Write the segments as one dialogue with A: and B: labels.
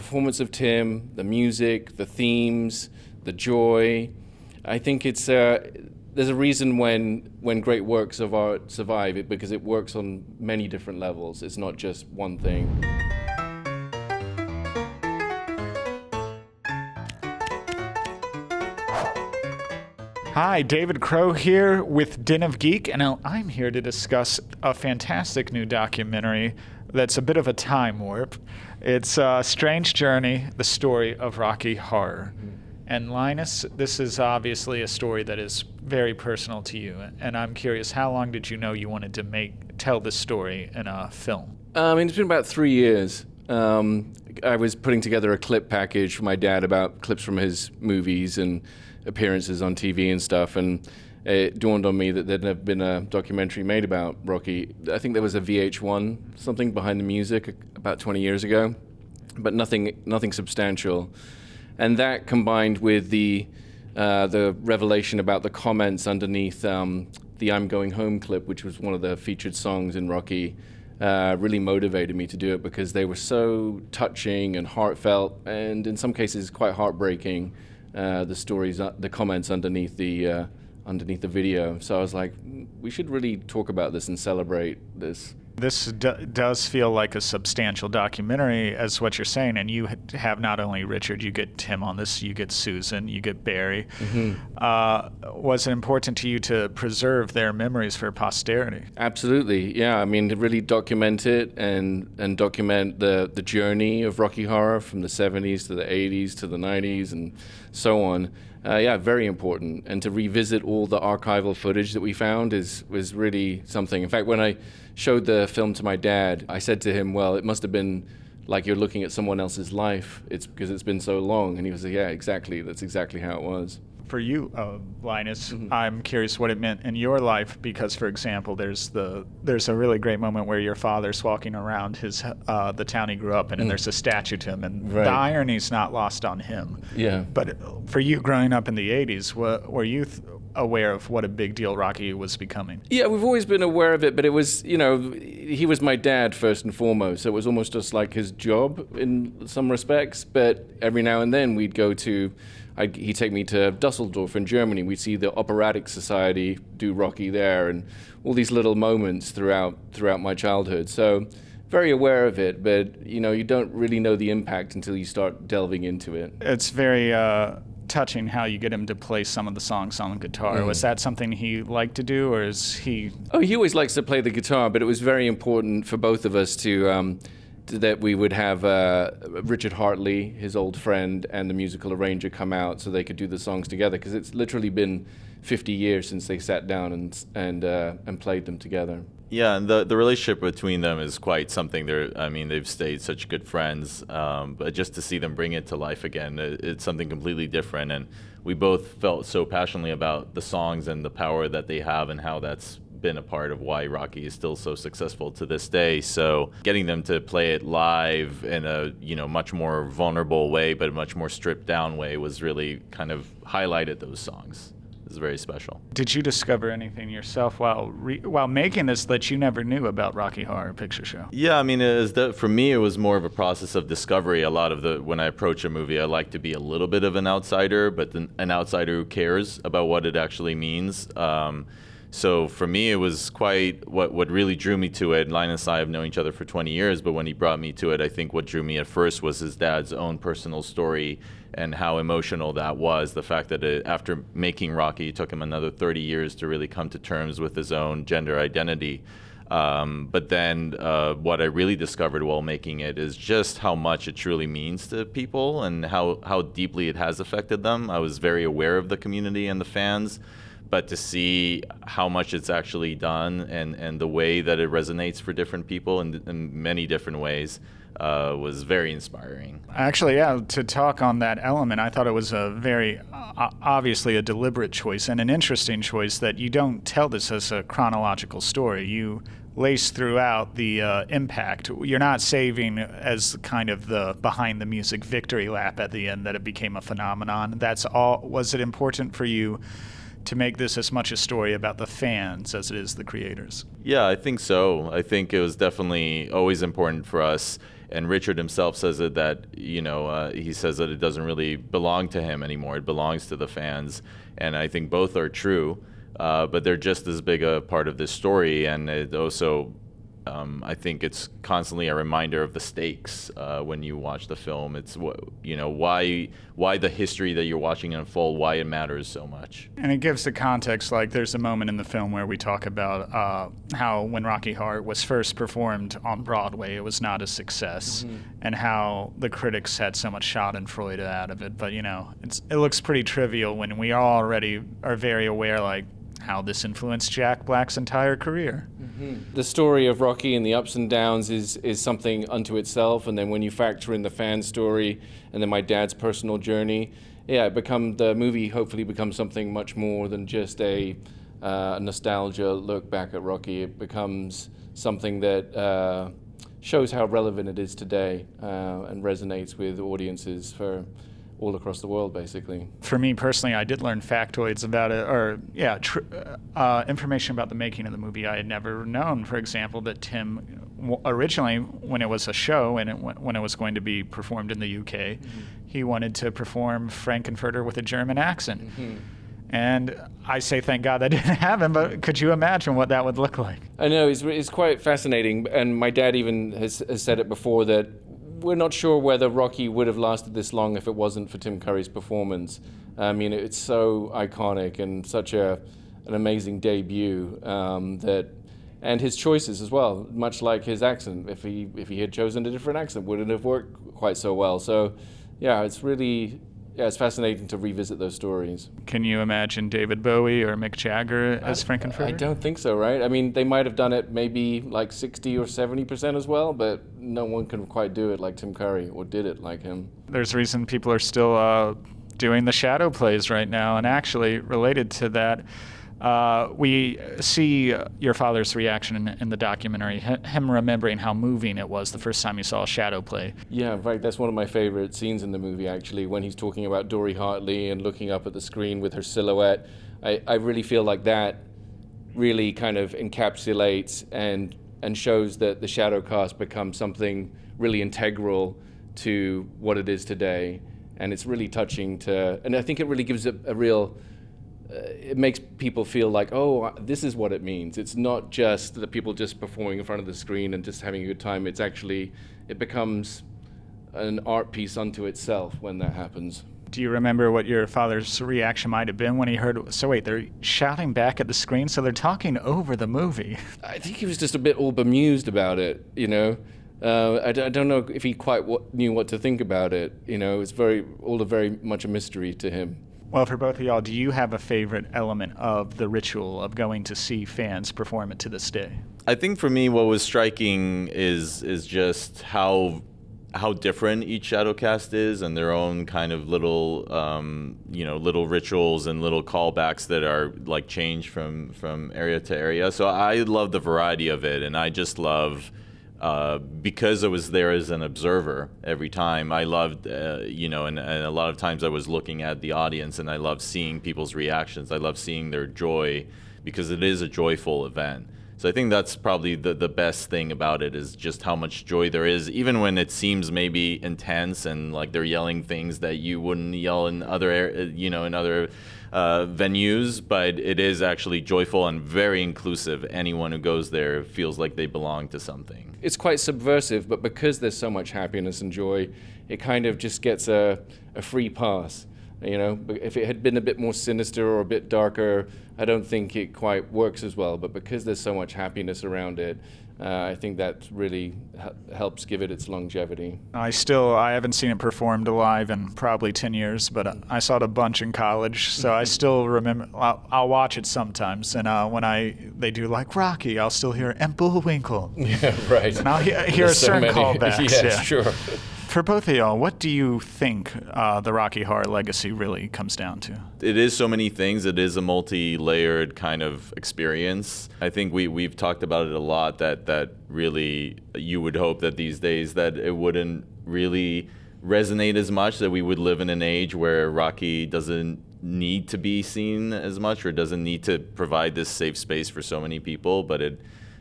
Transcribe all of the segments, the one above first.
A: performance of Tim, the music, the themes, the joy. I think it's there's a reason when great works of art survive, because it works on many different levels. It's not just one thing.
B: Hi, David Crow here with Den of Geek, and I'm here to discuss a fantastic new documentary that's a bit of a time warp. It's Strange Journey, the story of Rocky Horror. And Linus, this is obviously a story that is very personal to you, and I'm curious, how long did you know you wanted to tell this story in a film?
A: It's been about 3 years. I was putting together a clip package for my dad about clips from his movies and appearances on TV and stuff, and it dawned on me that there'd never been a documentary made about Rocky. I think there was a VH1 something behind the music about 20 years ago, but nothing substantial. And that combined with the revelation about the comments underneath the "I'm Going Home" clip, which was one of the featured songs in Rocky, really motivated me to do it, because they were so touching and heartfelt, and in some cases quite heartbreaking. The stories, the comments underneath the video. So I was like, we should really talk about this and celebrate this.
B: This does feel like a substantial documentary, as what you're saying, and you have not only Richard, you get Tim on this, you get Susan, you get Barry. Mm-hmm. Was it important to you to preserve their memories for posterity?
A: Absolutely, yeah. I mean, to really document it and document the journey of Rocky Horror from the 70s to the 80s to the 90s and so on. Yeah, very important. And to revisit all the archival footage that we found was really something. In fact, when I showed the film to my dad, I said to him, well, it must have been like you're looking at someone else's life. It's because it's been so long. And he was like, yeah, exactly. That's exactly how it was.
B: For you, Linus, I'm curious what it meant in your life, because, for example, there's a really great moment where your father's walking around the town he grew up in, and there's a statue to him, and the irony's not lost on him. Yeah. But for you, growing up in the 80s, were you aware of what a big deal Rocky was becoming? Yeah,
A: we've always been aware of it, but it was, he was my dad first and foremost, so it was almost just like his job in some respects. But every now and then we'd go to, he'd take me to Dusseldorf in Germany. We'd see the Operatic Society do Rocky there, and all these little moments throughout my childhood. So very aware of it, but you don't really know the impact until you start delving into it.
B: It's very touching how you get him to play some of the songs on the guitar. Was that something he liked to do, or is he? Oh,
A: he always likes to play the guitar, but it was very important for both of us that we would have Richard Hartley, his old friend, and the musical arranger come out so they could do the songs together, because it's literally been 50 years since they sat down and played them together.
C: Yeah, and the relationship between them is quite something. They've stayed such good friends, but just to see them bring it to life again, it's something completely different. And we both felt so passionately about the songs and the power that they have, and how that's been a part of why Rocky is still so successful to this day. So getting them to play it live in a much more vulnerable way, but a much more stripped down way, was really kind of highlighted those songs. It's very special.
B: Did you discover anything yourself while making this that you never knew about Rocky Horror Picture Show?
C: Yeah, for me, it was more of a process of discovery. When I approach a movie, I like to be a little bit of an outsider, but an outsider who cares about what it actually means. So for me, it was quite what really drew me to it. Linus and I have known each other for 20 years, but when he brought me to it, I think what drew me at first was his dad's own personal story and how emotional that was. The fact that after making Rocky, it took him another 30 years to really come to terms with his own gender identity. But then what I really discovered while making it is just how much it truly means to people and how deeply it has affected them. I was very aware of the community and the fans, but to see how much it's actually done and the way that it resonates for different people in many different ways was very inspiring.
B: Actually, yeah, to talk on that element, I thought it was a very, obviously a deliberate choice and an interesting choice that you don't tell this as a chronological story. You lace throughout the impact. You're not saving as kind of the behind the music victory lap at the end that it became a phenomenon. That's all. Was it important for you to make this as much a story about the fans as it is the creators?
C: Yeah, I think so. I think it was definitely always important for us. And Richard himself says it that, he says that it doesn't really belong to him anymore. It belongs to the fans. And I think both are true, but they're just as big a part of this story. And it also, I think it's constantly a reminder of the stakes when you watch the film. It's why the history that you're watching unfold, why it matters so much.
B: And it gives the context. Like, there's a moment in the film where we talk about how when Rocky Horror was first performed on Broadway, it was not a success, and how the critics had so much schadenfreude out of it. But it looks pretty trivial when we already are very aware, like, how this influenced Jack Black's entire career.
A: The story of Rocky and the ups and downs is something unto itself, and then when you factor in the fan story and then my dad's personal journey, the movie hopefully becomes something much more than just a nostalgia look back at Rocky. It becomes something that shows how relevant it is today and resonates with audiences for all across the world, basically.
B: For me personally, I did learn factoids about it, or information about the making of the movie I had never known. For example, that Tim originally, when it was a show and when it was going to be performed in the UK, he wanted to perform Frankenfurter with a German accent. And I say thank God that didn't happen, but could you imagine what that would look like?
A: I know, it's quite fascinating, and my dad even has said it before that we're not sure whether Rocky would have lasted this long if it wasn't for Tim Curry's performance. I mean, it's so iconic and such an amazing debut and his choices as well, much like his accent. If he had chosen a different accent, wouldn't have worked quite so well. So, it's fascinating to revisit those stories.
B: Can you imagine David Bowie or Mick Jagger as Frankenfurter?
A: I don't think so, right? I mean, they might have done it maybe like 60 or 70% as well, but no one can quite do it like Tim Curry, or did it like him.
B: There's a reason people are still doing the shadow plays right now, and actually related to that, we see your father's reaction in the documentary, him remembering how moving it was the first time he saw a shadow play.
A: Yeah, in fact, that's one of my favorite scenes in the movie, actually, when he's talking about Dory Hartley and looking up at the screen with her silhouette. I really feel like that really kind of encapsulates and shows that the shadow cast becomes something really integral to what it is today. And it's really touching and I think it really gives it a real... it makes people feel like, oh, this is what it means. It's not just the people just performing in front of the screen and just having a good time. It becomes an art piece unto itself when that happens.
B: Do you remember what your father's reaction might have been when he heard, so wait, they're shouting back at the screen, so they're talking over the movie?
A: I think he was just a bit all bemused about it, I don't know if he quite knew what to think about it. It's very much a mystery to him.
B: Well, for both of y'all, do you have a favorite element of the ritual of going to see fans perform it to this day?
C: I think for me, what was striking is just how different each shadow cast is, and their own kind of little little rituals and little callbacks that are like changed from area to area. So I love the variety of it, and I just love. Because I was there as an observer every time, I loved, and a lot of times I was looking at the audience, and I loved seeing people's reactions. I love seeing their joy, because it is a joyful event. So I think that's probably the best thing about it, is just how much joy there is, even when it seems maybe intense and like they're yelling things that you wouldn't yell in other venues, but it is actually joyful and very inclusive. Anyone who goes there feels like they belong to something.
A: It's quite subversive, but because there's so much happiness and joy, it kind of just gets a free pass. If it had been a bit more sinister or a bit darker, I don't think it quite works as well. But because there's so much happiness around it, I think that really helps give it its longevity.
B: I haven't seen it performed live in probably 10 years, but I saw it a bunch in college, so I still remember. I'll watch it sometimes, and when they do like Rocky, I'll still hear "and Bullwinkle."
A: Yeah, right.
B: And I'll hear certain callbacks.
A: Yeah, sure.
B: For both of y'all, what do you think the Rocky Horror legacy really comes down to?
C: It is so many things. It is a multi-layered kind of experience. I think we've talked about it a lot, that really you would hope that these days that it wouldn't really resonate as much, that we would live in an age where Rocky doesn't need to be seen as much, or doesn't need to provide this safe space for so many people, but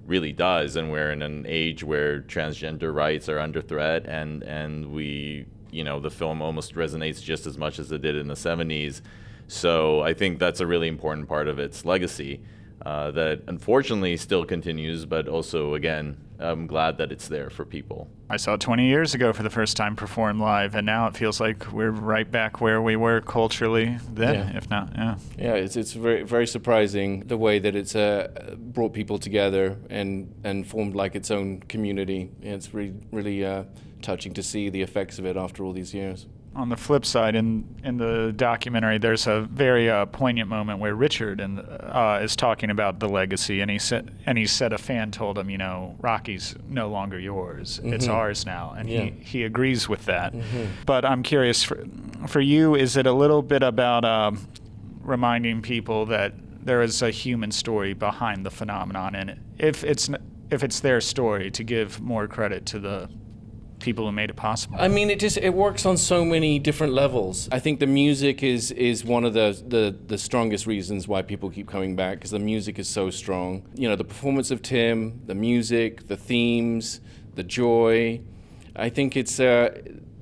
C: really does. And we're in an age where transgender rights are under threat, and we, the film almost resonates just as much as it did in the 70s. So I think that's a really important part of its legacy that unfortunately still continues, but also, again, I'm glad that it's there for people.
B: I saw it 20 years ago for the first time performed live, and now it feels like we're right back where we were culturally then, if not,
A: Yeah, it's very, very surprising the way that it's brought people together and formed like its own community. It's really touching to see the effects of it after all these years.
B: On the flip side, in the documentary, there's a very poignant moment where Richard is talking about the legacy, and he said a fan told him, Rocky's no longer yours; it's ours now, and he agrees with that. But I'm curious, for you, is it a little bit about reminding people that there is a human story behind the phenomenon, and if it's their story, to give more credit to the people who made it possible?
A: I mean, it works on so many different levels. I think the music is one of the strongest reasons why people keep coming back, because the music is so strong. The performance of Tim, the music, the themes, the joy. I think it's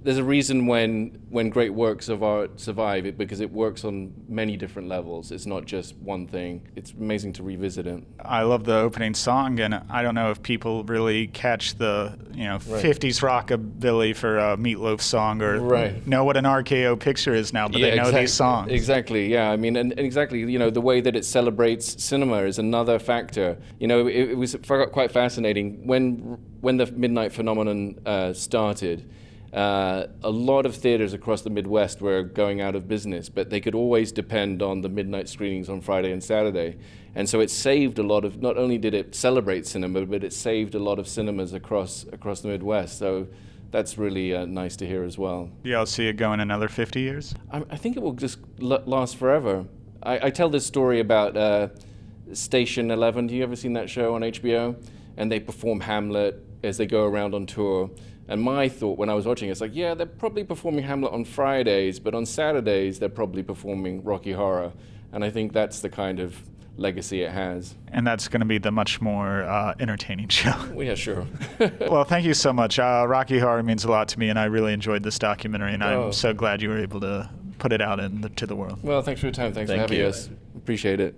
A: there's a reason when great works of art survive, because it works on many different levels. It's not just one thing. It's amazing to revisit it.
B: I love the opening song, and I don't know if people really catch the 50s rockabilly for a Meatloaf song, or know what an RKO picture is now, but they know these songs.
A: Exactly, yeah. I mean, and exactly, the way that it celebrates cinema is another factor. It was quite fascinating when the Midnight Phenomenon started. A lot of theaters across the Midwest were going out of business, but they could always depend on the midnight screenings on Friday and Saturday. And so it saved a lot of, not only did it celebrate cinema, but it saved a lot of cinemas across the Midwest. So that's really nice to hear as well.
B: Yeah, I'll see it go in another 50 years?
A: I think it will just last forever. I tell this story about Station 11. Do you ever seen that show on HBO? And they perform Hamlet as they go around on tour. And my thought when I was watching, it's like, yeah, they're probably performing Hamlet on Fridays, but on Saturdays, they're probably performing Rocky Horror. And I think that's the kind of legacy it has.
B: And that's going to be the much more entertaining show.
A: Well, yeah, sure.
B: Well, thank you so much. Rocky Horror means a lot to me, and I really enjoyed this documentary, and I'm so glad you were able to put it out to the world.
A: Well, thanks for your time. Thanks for having us. Appreciate it.